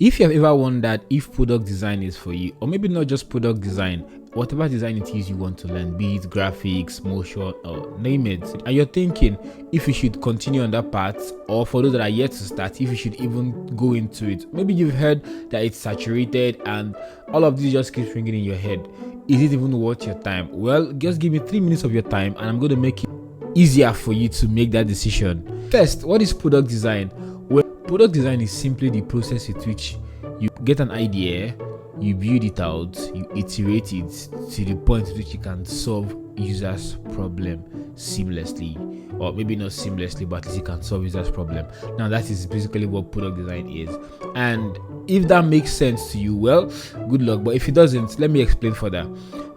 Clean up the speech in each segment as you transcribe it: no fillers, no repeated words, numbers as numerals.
If you have ever wondered if product design is for you, or maybe not just product design, whatever design it is you want to learn, be it graphics, motion, or name it, and you're thinking if you should continue on that path, or for those that are yet to start, if you should even go into it. Maybe you've heard that it's saturated and all of this just keeps ringing in your head. Is it even worth your time? Well, just give me 3 minutes of your time and I'm going to make it easier for you to make that decision. First, what is product design? Well, product design is simply the process with which you get an idea, you build it out, you iterate it to the point at which you can solve users' problem seamlessly, or maybe not seamlessly, but at least you can solve users' problem. Now that is basically what product design is. And if that makes sense to you, well, good luck. But if it doesn't, let me explain further.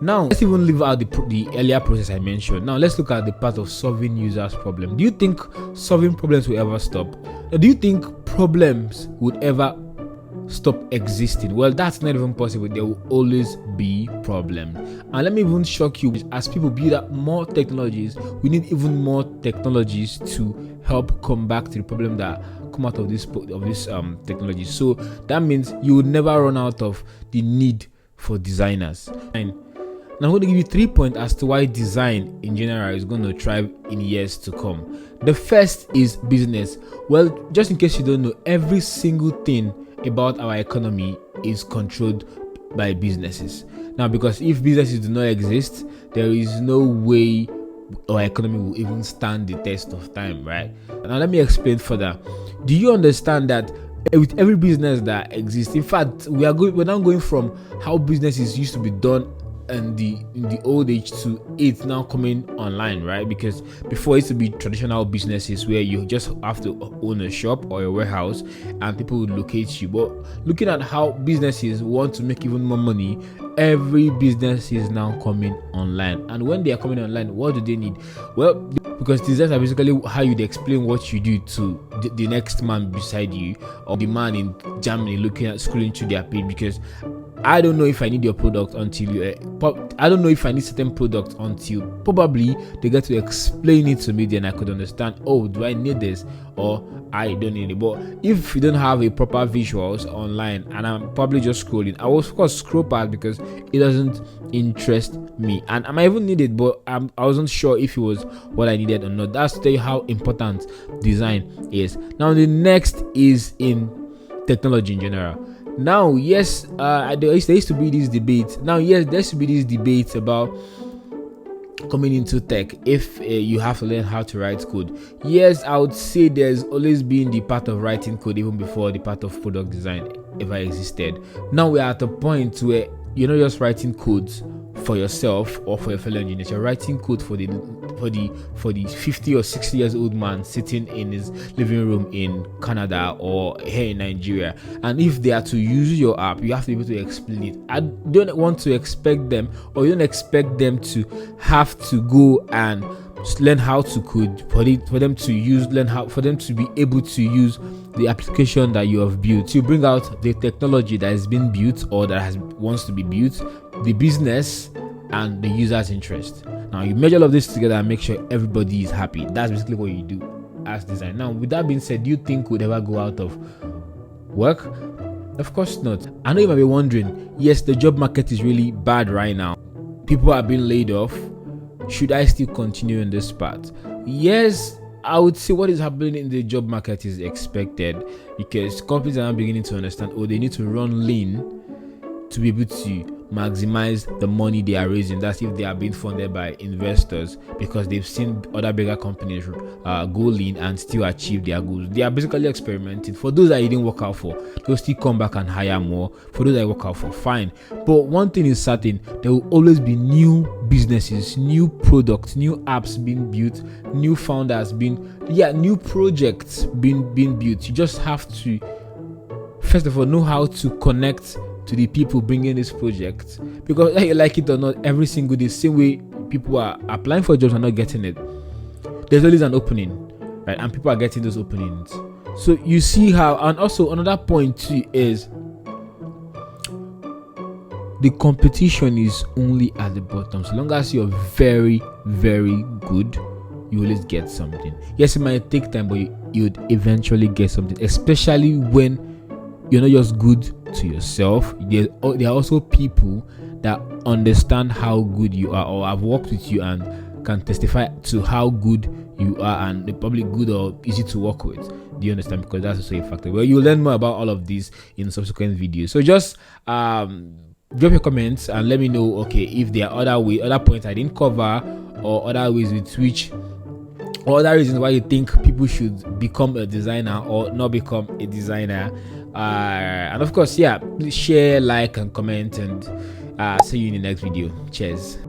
Now let's even leave out the earlier process I mentioned. Now let's look at the part of solving users' problem. Do you think solving problems will ever stop? Or do you think problems would ever stop existing? Well, that's not even possible. There will always be problems. And let me even shock you, as people build up more technologies, we need even more technologies to help come back to the problem that come out of this technology. So that means you will never run out of the need for designers. And now I'm going to give you 3 points as to why design in general is going to thrive in years to come. The first is business. Well, just in case you don't know, every single thing about our economy is controlled by businesses. Now, because if businesses do not exist, there is no way our economy will even stand the test of time, right? Now, let me explain further. Do you understand that with every business that exists, in fact, we're now going from how businesses used to be done in the old age to it now coming online, right? Because before it used to be traditional businesses where you just have to own a shop or a warehouse and people would locate you. But looking at how businesses want to make even more money, every business is now coming online. And when they are coming online, what do they need? Well, because designs are basically how you'd explain what you do to the next man beside you, or the man in Germany scrolling through their page. Because I don't know if I need your product until I don't know if I need certain product until probably they get to explain it to me, then I could understand, oh, do I need this or I don't need it. But if you don't have a proper visuals online and I'm probably just scrolling, I will of course scroll past because it doesn't interest me, and I might even need it, but I wasn't sure if it was what I needed or not. That's to tell you how important design is. Now the next is in technology in general. Now, yes, there used to be this debate. Now, yes, there used to be this debate about coming into tech if you have to learn how to write code. Yes, I would say there's always been the part of writing code even before the part of product design ever existed. Now we're at a point where you're not just writing codes for yourself or for your fellow engineers. You're writing code for the 50 or 60 years old man sitting in his living room in Canada or here in Nigeria. And if they are to use your app, you have to be able to explain it. I don't want to expect them, or you don't expect them to have to go and learn how to code for them to be able to use the application that you have built. You bring out the technology that has been built or that wants to be built, the business and the user's interest. Now you measure all of this together and make sure everybody is happy. That's basically what you do as design. Now, with that being said, do you think we'd ever go out of work? Of course not. I know you might be wondering, yes, the job market is really bad right now. People are being laid off. Should I still continue in this path? Yes, I would say what is happening in the job market is expected, because companies are now beginning to understand, they need to run lean to be able to maximize the money they are raising. That's if they are being funded by investors, because they've seen other bigger companies go lean and still achieve their goals. They are basically experimenting. For those that it didn't work out for, they'll still come back and hire more. For those that it work out for, fine. But one thing is certain, there will always be new businesses, new products, new apps being built, new founders new projects being built. You just have to, first of all, know how to connect to the people bringing this project, because whether you like it or not, every single day, same way people are applying for jobs and not getting it, there's always an opening, right? And people are getting those openings. So you see how, and also another point too is the competition is only at the bottom. So long as you're very, very good, you always get something. Yes, it might take time, but you'd eventually get something, especially when you're not just good to yourself, there are also people that understand how good you are or have worked with you and can testify to how good you are, and they're probably good or easy to work with. Do you understand? Because that's also a factor. Well, you'll learn more about all of this in subsequent videos. So just drop your comments and let me know, okay, if there are other points I didn't cover, or other ways with which, or other reasons why you think people should become a designer or not become a designer. And of course, yeah, please share, like, and comment, and see you in the next video. Cheers.